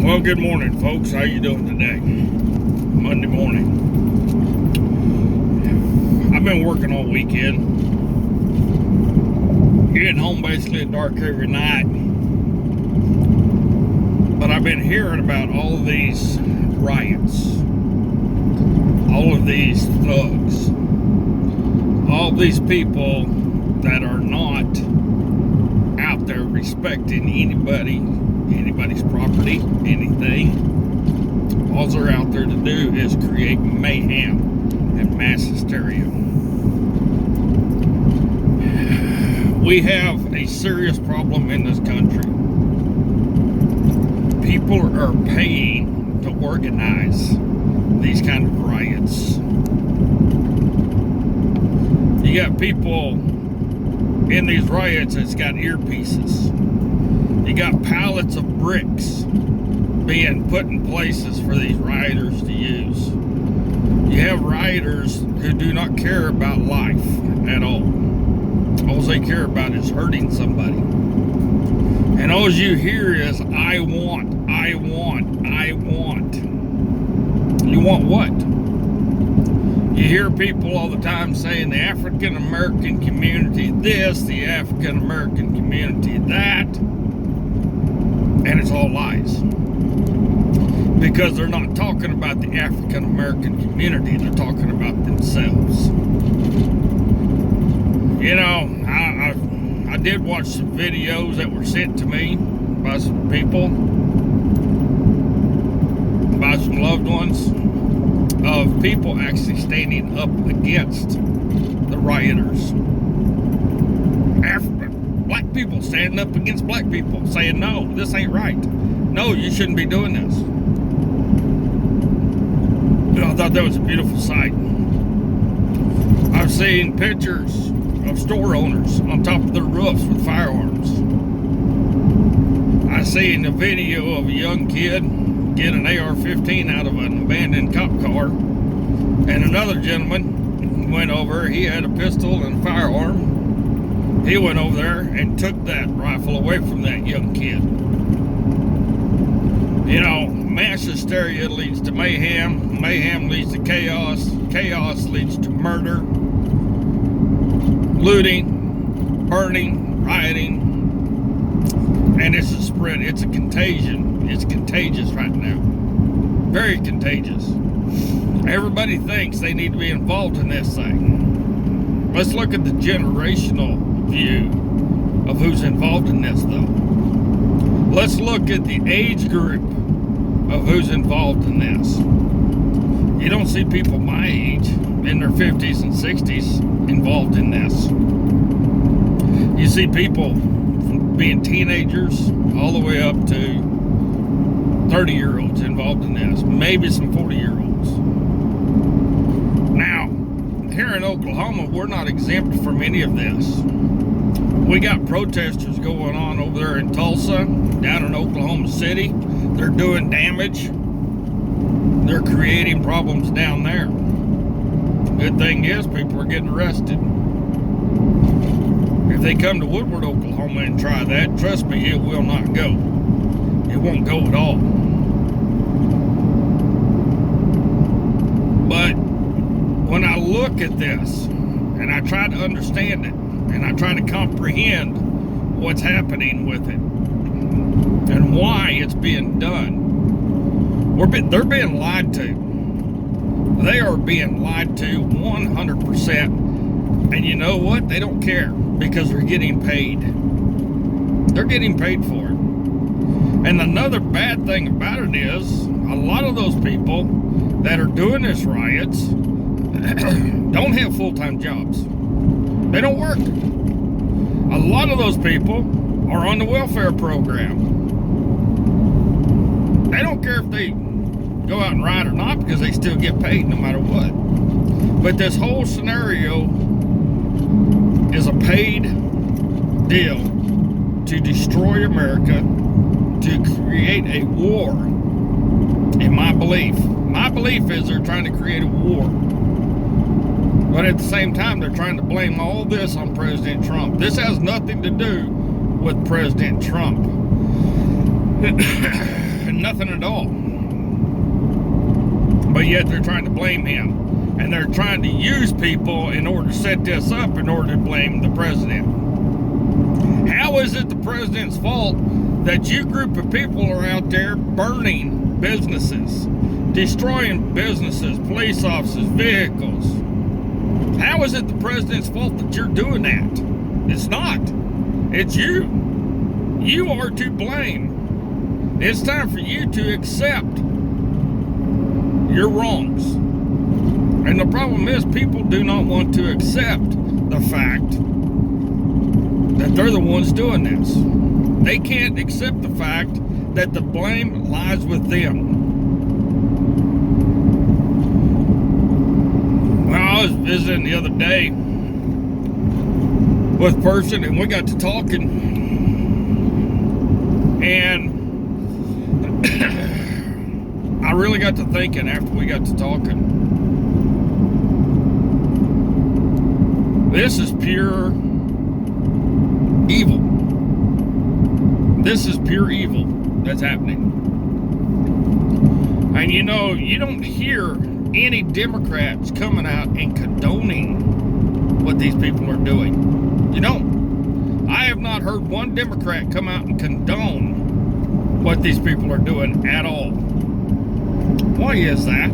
Well, good morning, folks. How you doing today? Monday morning. I've been working all weekend. Getting home basically at dark every night. But I've been hearing about all of these riots. All of these thugs. All these people that are not out there respecting anybody's property, anything. All they're out there to do is create mayhem and mass hysteria. We have a serious problem in this country. People are paying to organize these kind of riots. You got people in these riots that's got earpieces. You got pallets of bricks being put in places for these rioters to use. You have rioters who do not care about life at all. All they care about is hurting somebody. And all you hear is, I want, I want, I want. You want what? You hear people all the time saying the African American community this, the African American community that. And it's all lies. Because they're not talking about the African American community, they're talking about themselves. You know, I did watch some videos that were sent to me by some people, by some loved ones, of people actually standing up against the rioters. Black people standing up against black people, saying, no, this ain't right. No, you shouldn't be doing this. You know, I thought that was a beautiful sight. I've seen pictures of store owners on top of their roofs with firearms. I seen a video of a young kid get an AR-15 out of an abandoned cop car, and another gentleman went over. He had a pistol and a firearm. He went over there and took that rifle away from that young kid. You know, mass hysteria leads to mayhem. Mayhem leads to chaos. Chaos leads to murder, looting, burning, rioting. And it's a spread. It's a contagion. It's contagious right now. Very contagious. Everybody thinks they need to be involved in this thing. Let's look at the generational view of who's involved in this, though. Let's look at the age group of who's involved in this. You don't see people my age in their 50s and 60s involved in this. You see people from being teenagers all the way up to 30-year-olds involved in this. Maybe some 40-year-olds. Now, here in Oklahoma, we're not exempt from any of this. We got protesters going on over there in Tulsa, down in Oklahoma City. They're doing damage. They're creating problems down there. Good thing is, people are getting arrested. If they come to Woodward, Oklahoma and try that, trust me, it will not go. It won't go at all. But when I look at this, and I try to understand it, and I try to comprehend what's happening with it, and why it's being done, they're being lied to. They are being lied to 100%. And you know what? They don't care, because they're getting paid. They're getting paid for it. And another bad thing about it is, a lot of those people that are doing these riots don't have full-time jobs. They don't work. A lot of those people are on the welfare program. They don't care if they go out and riot or not, because they still get paid no matter what. But this whole scenario is a paid deal to destroy America, to create a war, in my belief. My belief is they're trying to create a war. But at the same time, they're trying to blame all this on President Trump. This has nothing to do with President Trump. nothing at all. But yet they're trying to blame him. And they're trying to use people in order to set this up in order to blame the president. How is it the president's fault that you group of people are out there burning businesses, destroying businesses, police officers, vehicles? How is it the president's fault that you're doing that? It's not. It's you. You are to blame. It's time for you to accept your wrongs. And the problem is people do not want to accept the fact that they're the ones doing this. They can't accept the fact that the blame lies with them. Well, I was visiting the other day with a person and we got to talking, and I really got to thinking after we got to talking. This is pure evil. This is pure evil that's happening. And you know, you don't hear any Democrats coming out and condoning what these people are doing. You don't. I have not heard one Democrat come out and condone what these people are doing at all. Why is that?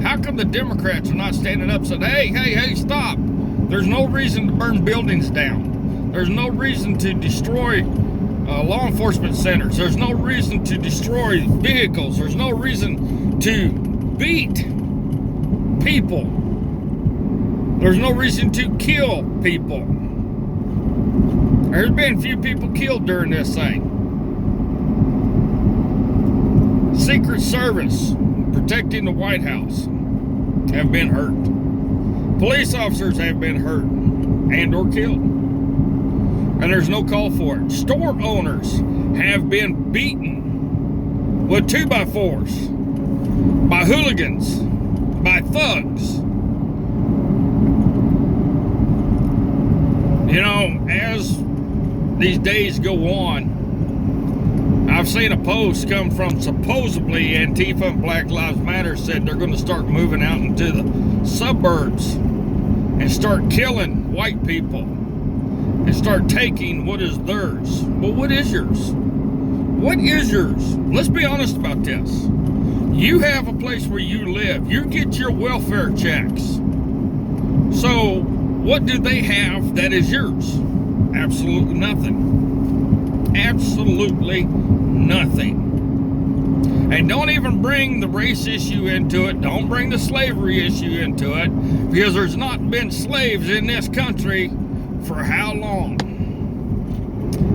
How come the Democrats are not standing up and saying, hey, stop. There's no reason to burn buildings down. There's no reason to destroy law enforcement centers. There's no reason to destroy vehicles. There's no reason to beat people. There's no reason to kill people. There's been a few people killed during this thing. Secret Service protecting the White House have been hurt. Police officers have been hurt and or killed. And there's no call for it. Store owners have been beaten with 2x4s by hooligans, by thugs. You know, as these days go on, I've seen a post come from supposedly Antifa and Black Lives Matter said they're going to start moving out into the suburbs and start killing white people and start taking what is theirs. Well, what is yours? What is yours? Let's be honest about this. You have a place where you live. You get your welfare checks. So what do they have that is yours? Absolutely nothing. Absolutely nothing. And don't even bring the race issue into it. Don't bring the slavery issue into it, because there's not been slaves in this country for how long?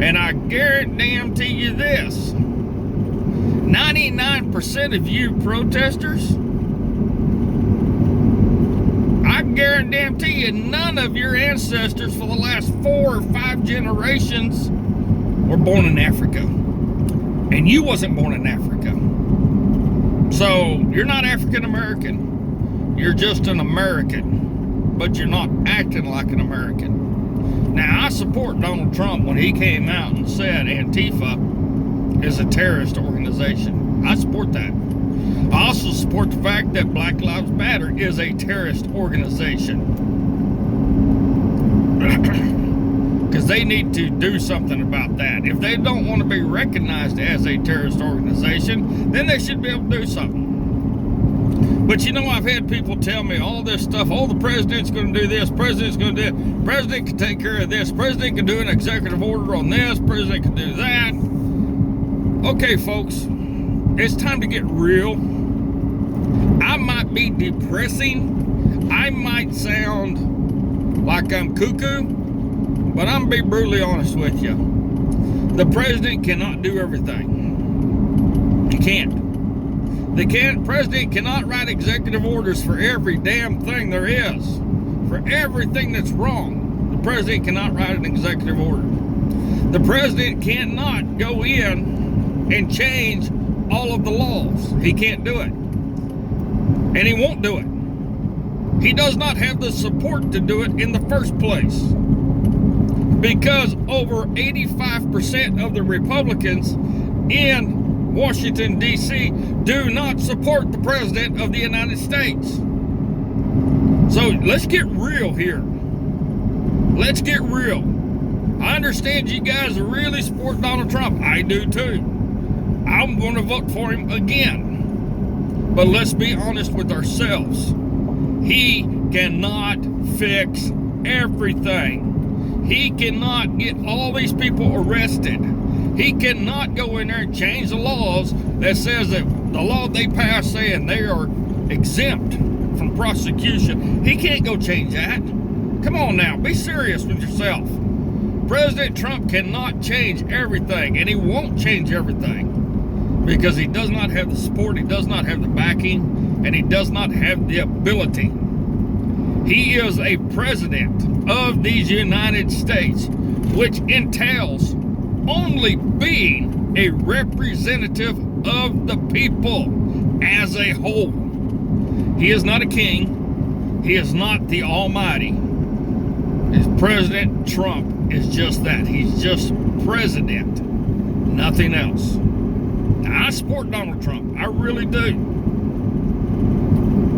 And I guarantee you this, 99% of you protesters, I guarantee you none of your ancestors for the last 4 or 5 generations were born in Africa. And you wasn't born in Africa. So you're not African American. You're just an American, but you're not acting like an American. Now, I support Donald Trump when he came out and said Antifa is a terrorist organization. I support that. I also support the fact that Black Lives Matter is a terrorist organization. Because they need to do something about that. If they don't want to be recognized as a terrorist organization, then they should be able to do something. But you know, I've had people tell me all this stuff. Oh, the president's going to do this. President's going to do it. President can take care of this. President can do an executive order on this. President can do that. Okay, folks, it's time to get real. I might be depressing. I might sound like I'm cuckoo, but I'm going to be brutally honest with you. The president cannot do everything. He can't. The president cannot write executive orders for every damn thing there is. For everything that's wrong, the president cannot write an executive order. The president cannot go in and change all of the laws. He can't do it. And he won't do it. He does not have the support to do it in the first place. Because over 85% of the Republicans in Washington, D.C. do not support the President of the United States. So let's get real here. Let's get real. I understand you guys really support Donald Trump. I do too. I'm going to vote for him again. But let's be honest with ourselves. He cannot fix everything. He cannot get all these people arrested. He cannot go in there and change the laws that says that the law they pass saying they are exempt from prosecution. He can't go change that. Come on now, be serious with yourself. President Trump cannot change everything, and he won't change everything because he does not have the support, he does not have the backing, and he does not have the ability. He is a president of these United States, which entails only being a representative of the people as a whole. He is not a king. He is not the almighty. President Trump is just that. He's just president, nothing else. Now, I support Donald Trump. I really do.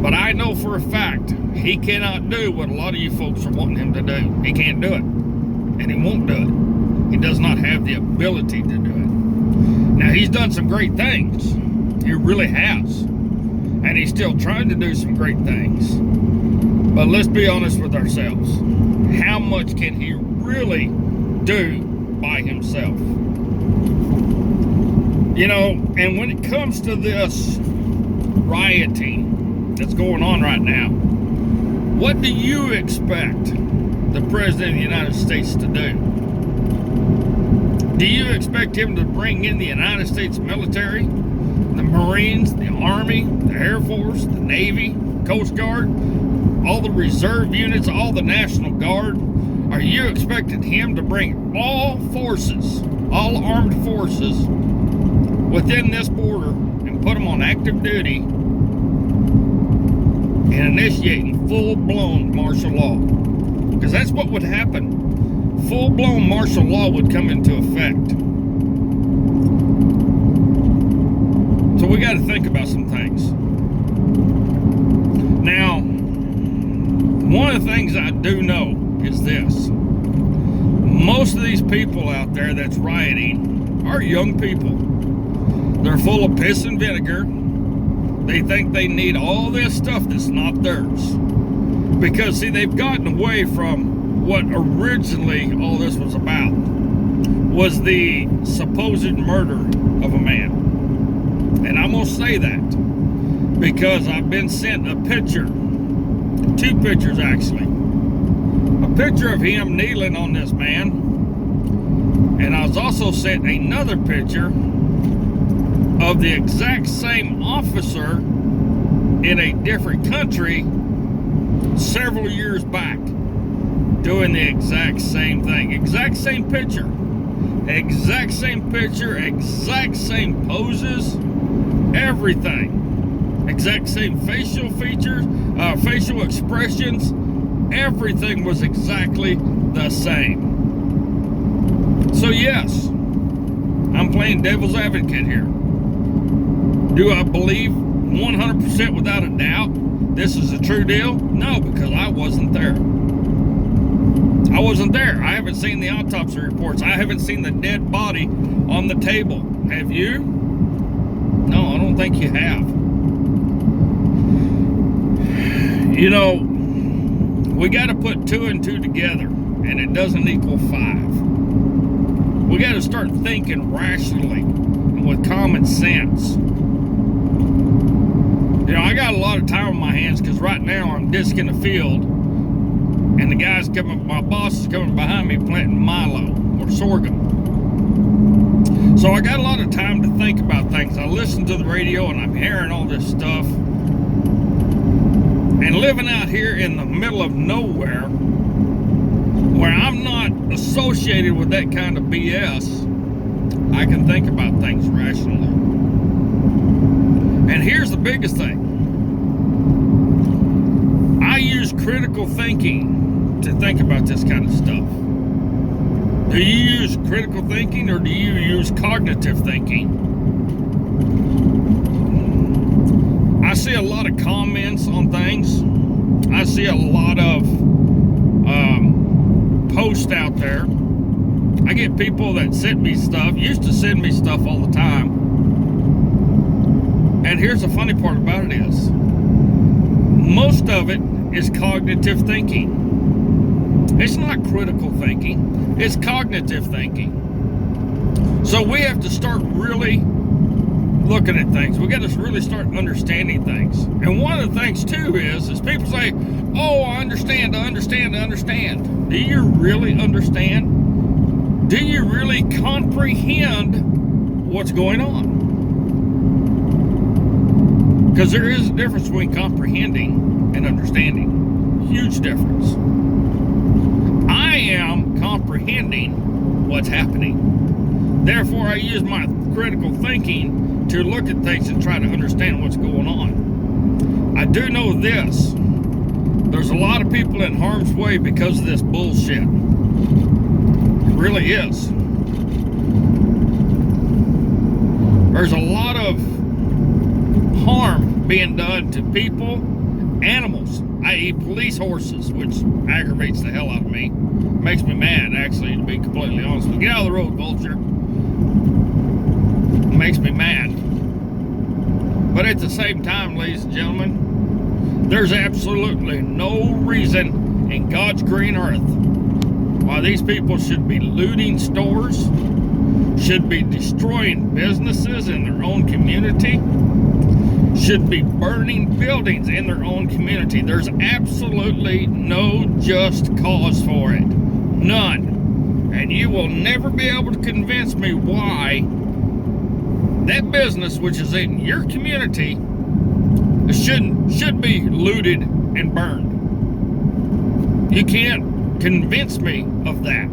But I know for a fact he cannot do what a lot of you folks are wanting him to do. He can't do it. And he won't do it. He does not have the ability to do it. Now, he's done some great things. He really has. And he's still trying to do some great things. But let's be honest with ourselves. How much can he really do by himself? You know, and when it comes to this rioting that's going on right now, what do you expect the President of the United States to do? Do you expect him to bring in the United States military, the Marines, the Army, the Air Force, the Navy, Coast Guard, all the reserve units, all the National Guard? Are you expecting him to bring all forces, all armed forces within this border and put them on active duty and initiating full-blown martial law? Because that's what would happen. Full-blown martial law would come into effect. So we got to think about some things. Now, one of the things I do know is this. Most of these people out there that's rioting are young people. They're full of piss and vinegar. They think they need all this stuff that's not theirs. Because, see, they've gotten away from what originally all this was about, was the supposed murder of a man. And I'm going to say that because I've been sent a picture, 2 pictures actually. A picture of him kneeling on this man, and I was also sent another picture of the exact same officer in a different country several years back doing the exact same thing. Exact same picture. Exact same picture, exact same poses, everything. Exact same facial features, facial expressions. Everything was exactly the same. So yes, I'm playing devil's advocate here. Do I believe 100% without a doubt this is a true deal? No, because I wasn't there. I wasn't there. I haven't seen the autopsy reports. I haven't seen the dead body on the table. Have you? No, I don't think you have. You know, we got to put 2 and 2 together, and it doesn't equal 5. We got to start thinking rationally and with common sense. You know, I got a lot of time on my hands because right now I'm disking the field, and the guy's coming, my boss is coming behind me planting milo or sorghum. So I got a lot of time to think about things. I listen to the radio and I'm hearing all this stuff. And living out here in the middle of nowhere, where I'm not associated with that kind of BS, I can think about things rationally. And here's the biggest thing. I use critical thinking to think about this kind of stuff. Do you use critical thinking or do you use cognitive thinking? I see a lot of comments on things. I see a lot of posts out there. I get people that send me stuff, used to send me stuff all the time. And here's the funny part about it is, most of it is cognitive thinking. It's not critical thinking, it's cognitive thinking. So we have to start really looking at things. We got to really start understanding things. And one of the things too is people say, oh, I understand. Do you really understand? Do you really comprehend what's going on? Because there is a difference between comprehending and understanding. Huge difference. I am comprehending what's happening. Therefore, I use my critical thinking to look at things and try to understand what's going on. I do know this. There's a lot of people in harm's way because of this bullshit. It really is. There's a lot of harm being done to people, animals, i.e. police horses, which aggravates the hell out of me. Makes me mad, actually, to be completely honest with you. Get out of the road, vulture. Makes me mad. But at the same time, ladies and gentlemen, there's absolutely no reason in God's green earth why these people should be looting stores, should be destroying businesses in their own community, should be burning buildings in their own community. There's absolutely no just cause for it. None. And you will never be able to convince me why that business, which is in your community, should be looted and burned. You can't convince me of that.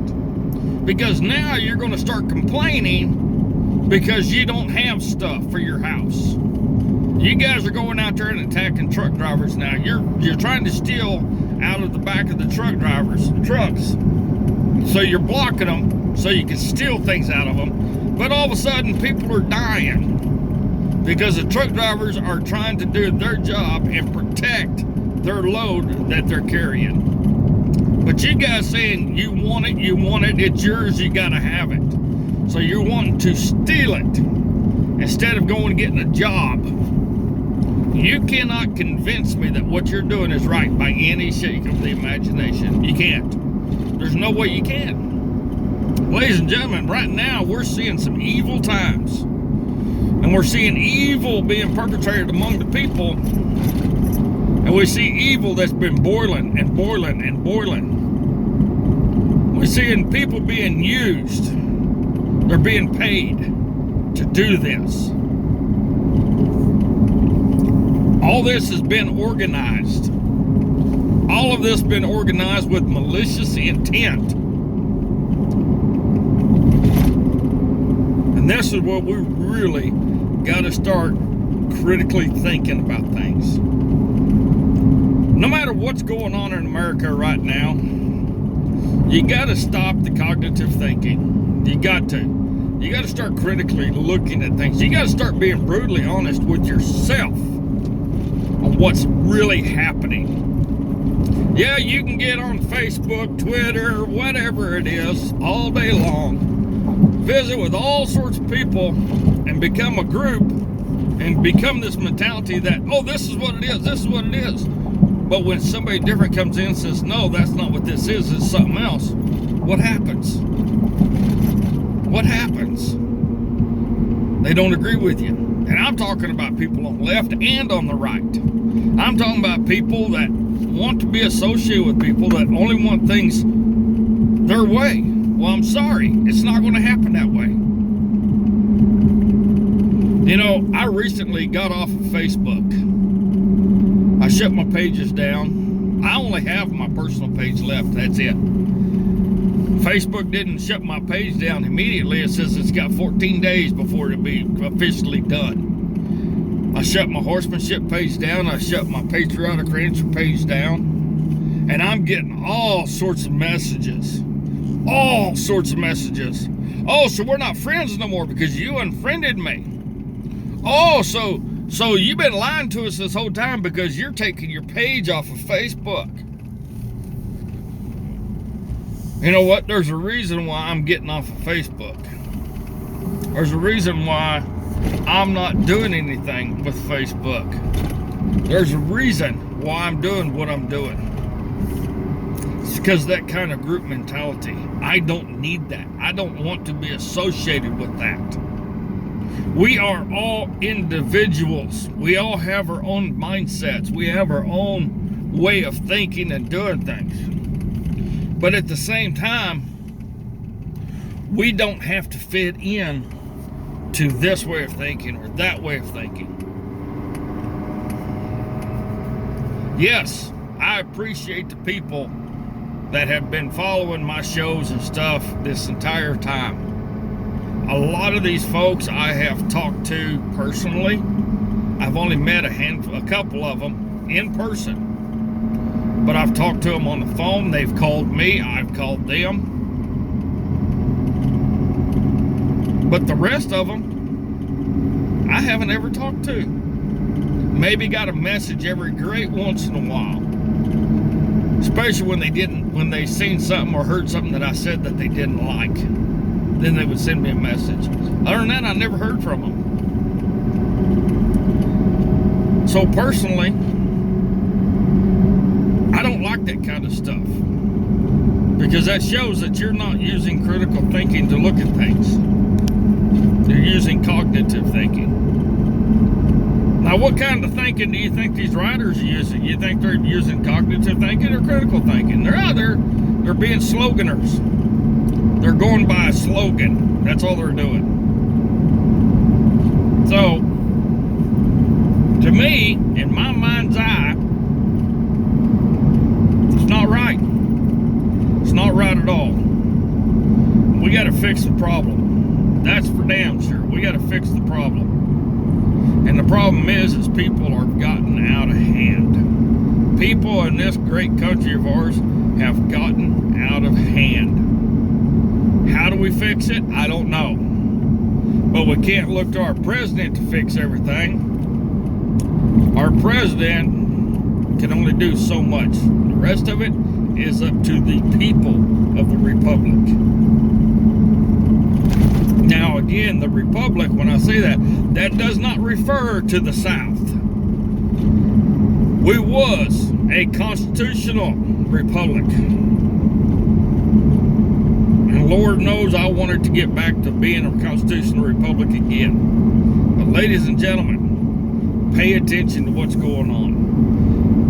Because now you're going to start complaining because you don't have stuff for your house. You guys are going out there and attacking truck drivers now. You're trying to steal out of the back of the trucks. So you're blocking them so you can steal things out of them. But all of a sudden people are dying because the truck drivers are trying to do their job and protect their load that they're carrying. But you guys saying you want it, it's yours, you gotta have it. So you're wanting to steal it instead of going and getting a job. You cannot convince me that what you're doing is right by any shake of the imagination. You can't. There's no way you can. Ladies and gentlemen, right now we're seeing some evil times. And we're seeing evil being perpetrated among the people. And we see evil that's been boiling and boiling and boiling. We're seeing people being used. They're being paid to do this. All this has been organized. All of this been organized with malicious intent. And this is what we really got to start critically thinking about things. No matter what's going on in America right now, you got to stop the cognitive thinking. You got to. You got to start critically looking at things. You got to start being brutally honest with yourself on what's really happening. Yeah, you can get on Facebook, Twitter, whatever it is, all day long. Visit with all sorts of people and become a group and become this mentality that, oh, this is what it is, this is what it is. But when somebody different comes in and says, no, that's not what this is, it's something else, what happens? What happens? They don't agree with you. And I'm talking about people on the left and on the right. I'm talking about people that want to be associated with people that only want things their way. Well, I'm sorry, it's not going to happen that way. You know, I recently got off of Facebook. I shut my pages down. I only have my personal page left, that's it. Facebook didn't shut my page down immediately. It says it's got 14 days before it'll be officially done. I shut my horsemanship page down. I shut my patriotic rancher page down. And I'm getting all sorts of messages. All sorts of messages. Oh, so we're not friends no more because you unfriended me. Oh, so So you've been lying to us this whole time because you're taking your page off of Facebook. You know what? There's a reason why I'm getting off of Facebook. There's a reason why I'm not doing anything with Facebook. There's a reason why I'm doing what I'm doing. It's because of that kind of group mentality. I don't need that. I don't want to be associated with that. We are all individuals. We all have our own mindsets. We have our own way of thinking and doing things. But at the same time, we don't have to fit in to this way of thinking or that way of thinking. Yes, I appreciate the people that have been following my shows and stuff this entire time. A lot of these folks I have talked to personally. I've only met a couple of them in person, but I've talked to them on the phone. They've called me, I've called them. But the rest of them, I haven't ever talked to. Maybe got a message every great once in a while. Especially when they seen something or heard something that I said that they didn't like. Then they would send me a message. Other than that, I never heard from them. So personally, I don't like that kind of stuff. Because that shows that you're not using critical thinking to look at things. You're using cognitive thinking. Now, what kind of thinking do you think these writers are using? You think they're using cognitive thinking or critical thinking? They're out there, they're being sloganers. They're going by a slogan. That's all they're doing. So, to me, in my mind's eye, it's not right. It's not right at all. We got to fix the problem. That's for damn sure. We got to fix the problem. And the problem is people have gotten out of hand. People in this great country of ours have gotten out of hand. How do we fix it? I don't know. But we can't look to our president to fix everything. Our president can only do so much. The rest of it is up to the people of the republic. Now again, the republic, when I say that, that does not refer to the South. We was a constitutional republic. And Lord knows I wanted to get back to being a constitutional republic again. But ladies and gentlemen, pay attention to what's going on.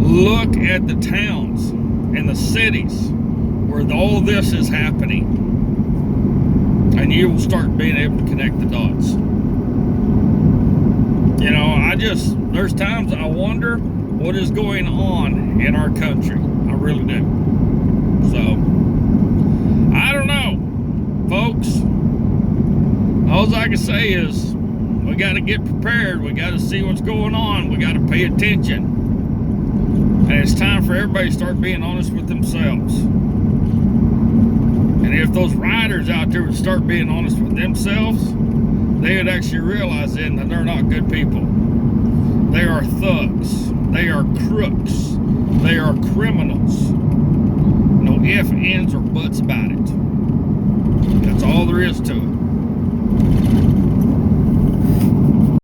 Look at the towns and the cities where all this is happening. And you will start being able to connect the dots. You know, there's times I wonder what is going on in our country. I really do. So, I don't know, folks. All I can say is we got to get prepared. We got to see what's going on. We got to pay attention. And it's time for everybody to start being honest with themselves. And if those riders out there would start being honest with themselves, they would actually realize then that they're not good people. They are thugs. They are crooks. They are criminals. No ifs, ands, or buts about it. That's all there is to it.